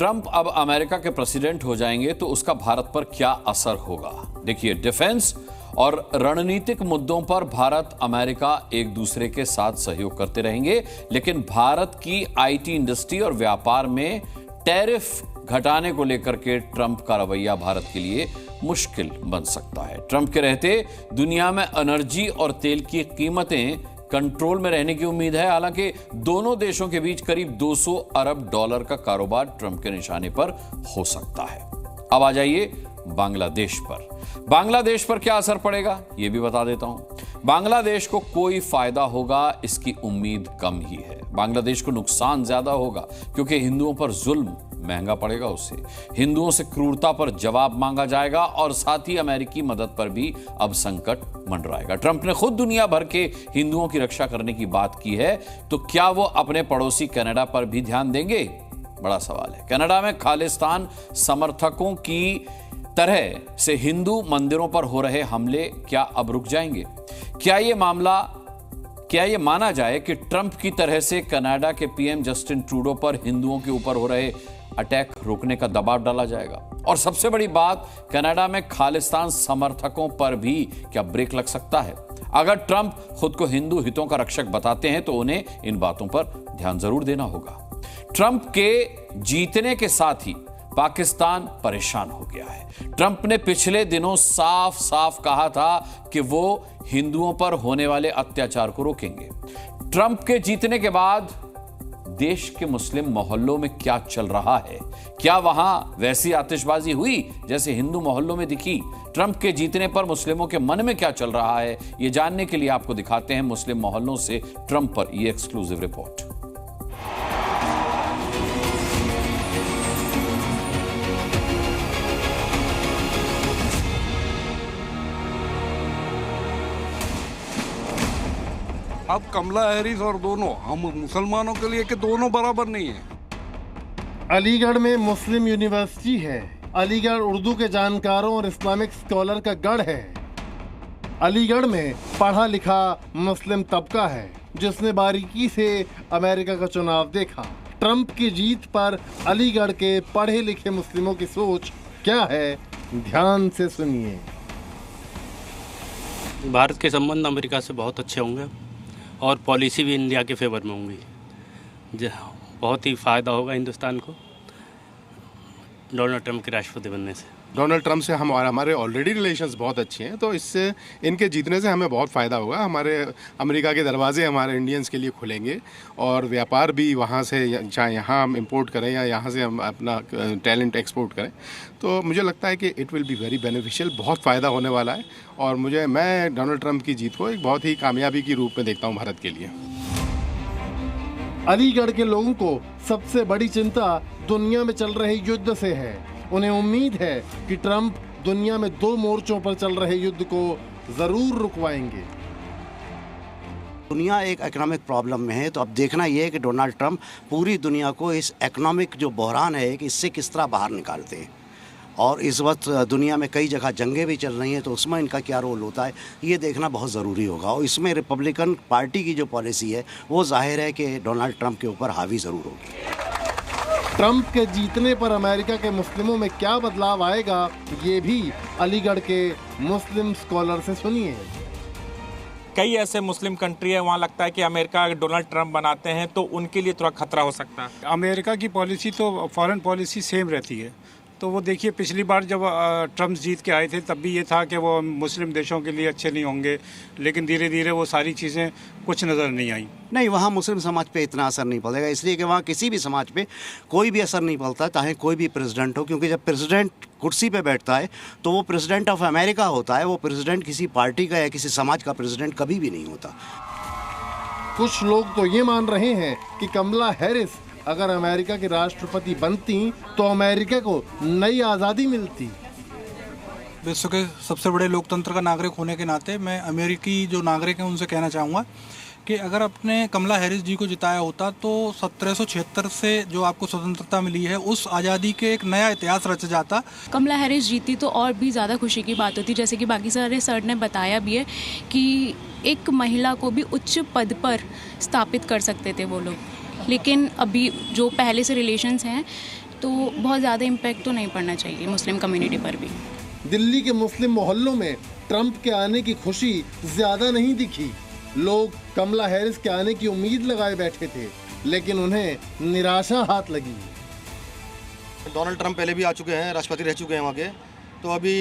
Trump अब America के president हो जाएंगे तो उसका भारत पर क्या असर होगा। देखिए, डिफेंस और रणनीतिक मुद्दों पर भारत अमेरिका एक दूसरे के साथ सहयोग करते रहेंगे, लेकिन भारत की आईटी इंडस्ट्री और व्यापार में टैरिफ घटाने को लेकर के ट्रंप का रवैया भारत के लिए मुश्किल बन सकता है। ट्रंप के रहते दुनिया में एनर्जी और तेल की कीमतें कंट्रोल में रहने की उम्मीद है। हालांकि दोनों देशों के बीच करीब 200 अरब डॉलर का कारोबार ट्रंप के निशाने पर हो सकता है। अब आ जाइए बांग्लादेश पर। बांग्लादेश पर क्या असर पड़ेगा यह भी बता देता हूं। बांग्लादेश को कोई फायदा होगा इसकी उम्मीद कम ही है। बांग्लादेश को नुकसान ज्यादा होगा क्योंकि हिंदुओं पर जुल्म महंगा पड़ेगा। उससे हिंदुओं से क्रूरता पर जवाब मांगा जाएगा और साथ ही अमेरिकी मदद पर भी अब संकट मंडराएगा। ट्रंप ने खुद दुनिया भर के हिंदुओं की रक्षा करने की बात की है, तो क्या वो अपने पड़ोसी कनाडा पर भी ध्यान देंगे? बड़ा सवाल है। कनाडा में खालिस्तान समर्थकों की तरह से हिंदू मंदिरों पर हो रहे हमले क्या अब रुक जाएंगे? क्या ये माना जाए कि ट्रंप की तरह से कनाडा के पीएम जस्टिन ट्रूडो पर हिंदुओं के ऊपर हो रहे अटैक रोकने का दबाव डाला जाएगा? और सबसे बड़ी बात, कनाडा में खालिस्तान समर्थकों पर भी क्या ब्रेक लग सकता है? अगर ट्रंप खुद को हिंदू हितों का रक्षक बताते हैं तो उन्हें इन बातों पर ध्यान जरूर देना होगा। ट्रंप के जीतने के साथ ही पाकिस्तान परेशान हो गया है। ट्रंप ने पिछले दिनों साफ साफ कहा था कि वो हिंदुओं पर होने वाले अत्याचार को रोकेंगे। ट्रंप के जीतने के बाद देश के मुस्लिम मोहल्लों में क्या चल रहा है? क्या वहां वैसी आतिशबाजी हुई जैसे हिंदू मोहल्लों में दिखी? ट्रंप के जीतने पर मुस्लिमों के मन में क्या चल रहा है, ये जानने के लिए आपको दिखाते हैं मुस्लिम मोहल्लों से ट्रंप पर ये एक्सक्लूसिव रिपोर्ट। अब कमला हैरिस और दोनों हम मुसलमानों के लिए कि दोनों बराबर नहीं है। अलीगढ़ में मुस्लिम यूनिवर्सिटी है। अलीगढ़ उर्दू के जानकारों और इस्लामिक स्कॉलर का गढ़ है। अलीगढ़ में पढ़ा लिखा मुस्लिम तबका है जिसने बारीकी से अमेरिका का चुनाव देखा। ट्रंप की जीत पर अलीगढ़ के पढ़े लिखे मुस्लिमों की सोच क्या है, ध्यान से सुनिए। भारत के संबंध अमेरिका से बहुत अच्छे होंगे और पॉलिसी भी इंडिया के फेवर में होंगी। बहुत ही फ़ायदा होगा हिंदुस्तान को डोनाल्ड ट्रंप के राष्ट्रपति बनने से। डोनाल्ड ट्रंप से हमारे ऑलरेडी रिलेशंस बहुत अच्छे हैं, तो इससे इनके जीतने से हमें बहुत फ़ायदा होगा। हमारे अमेरिका के दरवाजे हमारे इंडियंस के लिए खुलेंगे और व्यापार भी वहाँ से, चाहे यहाँ हम इंपोर्ट करें या यहाँ से हम अपना टैलेंट एक्सपोर्ट करें, तो मुझे लगता है कि it will be very beneficial. बहुत फ़ायदा होने वाला है और मैं डोनाल्ड ट्रंप की जीत को एक बहुत ही कामयाबी के रूप में देखता हूँ भारत के लिए। अलीगढ़ के लोगों को सबसे बड़ी चिंता दुनिया में चल रहे युद्ध से है। उन्हें उम्मीद है कि ट्रंप दुनिया में 2 मोर्चों पर चल रहे युद्ध को जरूर रुकवाएंगे। दुनिया एक इकोनॉमिक प्रॉब्लम में है, तो अब देखना यह है कि डोनाल्ड ट्रंप पूरी दुनिया को इस इकोनॉमिक जो बहरान है कि इससे किस तरह बाहर निकालते हैं। और इस वक्त दुनिया में कई जगह जंगें भी चल रही हैं, तो उसमें इनका क्या रोल होता है ये देखना बहुत ज़रूरी होगा। और इसमें रिपब्लिकन पार्टी की जो पॉलिसी है वो जाहिर है कि डोनाल्ड ट्रंप के ऊपर हावी ज़रूर होगी। ट्रंप के जीतने पर अमेरिका के मुस्लिमों में क्या बदलाव आएगा, ये भी अलीगढ़ के मुस्लिम स्कॉलर से सुनिए। कई ऐसे मुस्लिम कंट्री है वहाँ लगता है कि अमेरिका अगर डोनाल्ड ट्रंप बनाते हैं तो उनके लिए थोड़ा खतरा हो सकता है। अमेरिका की पॉलिसी तो फॉरेन पॉलिसी सेम रहती है, तो वो देखिए पिछली बार जब ट्रंप जीत के आए थे तब भी ये था कि वो मुस्लिम देशों के लिए अच्छे नहीं होंगे, लेकिन धीरे धीरे वो सारी चीज़ें कुछ नज़र नहीं आई। नहीं, वहाँ मुस्लिम समाज पे इतना असर नहीं पड़ेगा, इसलिए कि वहाँ किसी भी समाज पे कोई भी असर नहीं पड़ता, चाहे कोई भी प्रेसिडेंट हो, क्योंकि जब प्रेसिडेंट कुर्सी पे बैठता है तो वो प्रेसिडेंट ऑफ अमेरिका होता है। वो प्रेसिडेंट किसी पार्टी का या किसी समाज का प्रेसिडेंट कभी भी नहीं होता। कुछ लोग तो ये मान रहे हैं कि कमला हैरिस अगर अमेरिका की राष्ट्रपति बनती तो अमेरिका को नई आज़ादी मिलती। विश्व के सबसे बड़े लोकतंत्र का नागरिक होने के नाते मैं अमेरिकी जो नागरिक हैं उनसे कहना चाहूँगा कि अगर आपने कमला हैरिस जी को जिताया होता तो 1776 से जो आपको स्वतंत्रता मिली है उस आज़ादी के एक नया इतिहास रच जाता। कमला हैरिस जीती तो और भी ज़्यादा खुशी की बात होती, जैसे कि बाकी सारे सर ने बताया भी है कि एक महिला को भी उच्च पद पर स्थापित कर सकते थे वो लोग। लेकिन अभी जो पहले से रिलेशंस हैं तो बहुत ज़्यादा इम्पैक्ट तो नहीं पड़ना चाहिए मुस्लिम कम्युनिटी पर भी। दिल्ली के मुस्लिम मोहल्लों में ट्रंप के आने की खुशी ज्यादा नहीं दिखी। लोग कमला हैरिस के आने की उम्मीद लगाए बैठे थे, लेकिन उन्हें निराशा हाथ लगी। डोनाल्ड ट्रंप पहले भी आ चुके हैं, राष्ट्रपति रह चुके हैं वहाँ के, तो अभी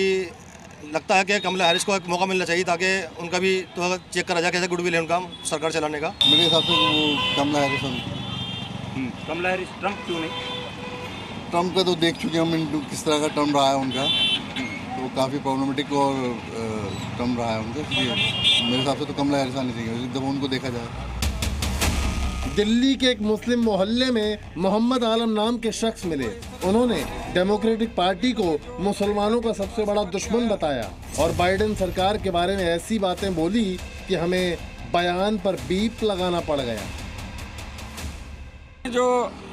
लगता है कि कमला हैरिस को एक मौका मिलना चाहिए ताकि उनका भी तो चेक करा जाए कैसे गुडविल है उनका सरकार चलाने का। मेरे हिसाब से वो कमला हैरिस ट्रंप क्यों नहीं? ट्रंप का तो देख चुके हम किस तरह का टर्म रहा है उनका, तो काफ़ी प्रॉब्लमेटिक और टर्म रहा है उनका, इसलिए मेरे हिसाब से तो कमला हैरिस आनी चाहिए जब उनको देखा जाए। दिल्ली के एक मुस्लिम मोहल्ले में मोहम्मद आलम नाम के शख्स मिले। उन्होंने डेमोक्रेटिक पार्टी को मुसलमानों का सबसे बड़ा दुश्मन बताया और बाइडेन सरकार के बारे में ऐसी बातें बोली कि हमें बयान पर बीप लगाना पड़ गया। जो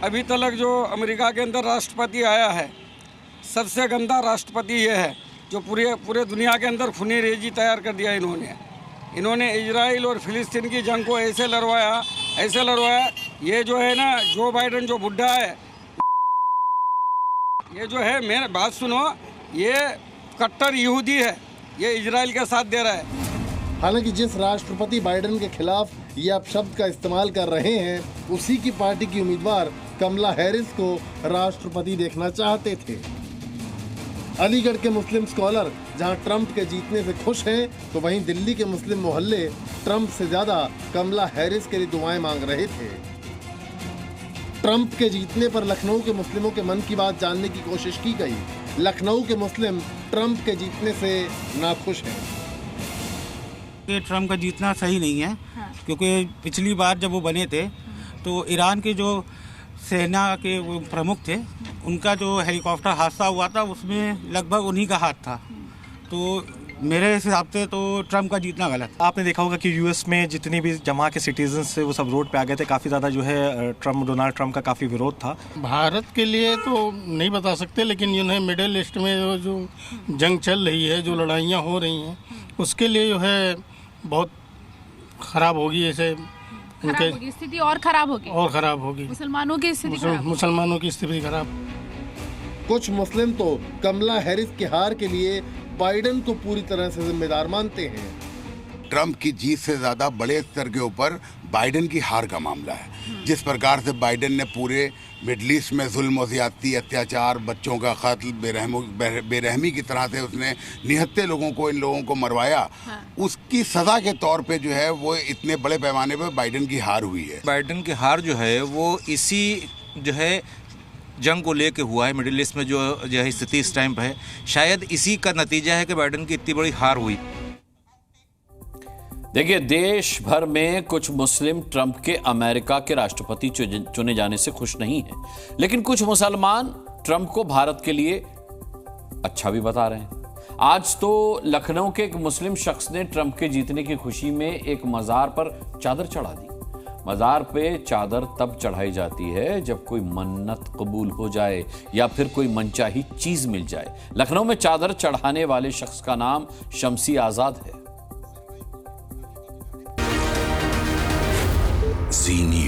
अभी तक जो अमेरिका के अंदर राष्ट्रपति आया है, सबसे गंदा राष्ट्रपति ये है जो पूरे दुनिया के अंदर खूनी रेजी तैयार कर दिया इन्होंने इजराइल और फिलिस्तीन की जंग को ऐसे लड़वाया। ये जो है ना, जो बाइडेन जो बुढ़ा है, ये जो है, मेरी बात सुनो, ये कट्टर यहूदी है, ये इजराइल का साथ दे रहा है। हालांकि जिस राष्ट्रपति बाइडेन के खिलाफ ये अपशब्द का इस्तेमाल कर रहे हैं, उसी की पार्टी की उम्मीदवार कमला हैरिस को राष्ट्रपति देखना चाहते थे। अलीगढ़ के मुस्लिम स्कॉलर जहां ट्रंप के जीतने से खुश हैं, तो वहीं दिल्ली के मुस्लिम मोहल्ले ट्रंप से ज्यादा कमला हैरिस के लिए दुआएं मांग रहे थे। ट्रंप के जीतने पर लखनऊ के मुस्लिमों के मन की बात जानने की कोशिश की गई। लखनऊ के मुस्लिम ट्रंप के जीतने से नाखुश हैं। कि ट्रंप का जीतना सही नहीं है, क्योंकि पिछली बार जब वो बने थे तो ईरान के जो सेना के वो प्रमुख थे, उनका जो हेलीकॉप्टर हादसा हुआ था उसमें लगभग उन्हीं का हाथ था। तो मेरे हिसाब से तो ट्रंप का जीतना गलत। आपने देखा होगा कि यूएस में जितनी भी जमा के सिटीजन्स थे वो सब रोड पे आ गए थे। काफ़ी ज़्यादा जो है डोनाल्ड ट्रंप का काफ़ी विरोध था। भारत के लिए तो नहीं बता सकते, लेकिन इन्हें मिडिल ईस्ट में जो जंग चल रही है, जो लड़ाइयाँ हो रही हैं, उसके लिए जो है बहुत ख़राब होगी। ऐसे उनके स्थिति और ख़राब होगी मुसलमानों की स्थिति खराब। कुछ मुस्लिम तो कमला हैरिस के हार के लिए बाइडेन को पूरी तरह से जिम्मेदार मानते हैं। ट्रंप की जीत से ज्यादा बड़े स्तर के ऊपर बाइडेन की हार का मामला है। जिस प्रकार से बाइडेन ने पूरे मिडल ईस्ट में जुल्म और ज्यादती, अत्याचार, बच्चों का कत्ल, बेरहमी की तरह से उसने निहत्थे लोगों को, इन लोगों को मरवाया, उसकी सजा के तौर पे जो है वो इतने बड़े पैमाने पर बाइडेन की हार हुई है। बाइडेन की हार जो है वो इसी जो है जंग को लेके हुआ है। मिडिल ईस्ट में जो है स्थिति इस टाइम पर है, शायद इसी का नतीजा है कि बाइडेन की इतनी बड़ी हार हुई। देखिए, देश भर में कुछ मुस्लिम ट्रंप के अमेरिका के राष्ट्रपति चुने जाने से खुश नहीं हैं, लेकिन कुछ मुसलमान ट्रंप को भारत के लिए अच्छा भी बता रहे हैं। आज तो लखनऊ के एक मुस्लिम शख्स ने ट्रंप के जीतने की खुशी में एक मजार पर चादर चढ़ा दी। मजार पे चादर तब चढ़ाई जाती है जब कोई मन्नत कबूल हो जाए या फिर कोई मनचाही चीज मिल जाए। लखनऊ में चादर चढ़ाने वाले शख्स का नाम शमसी आजाद है। जी न्यूज़।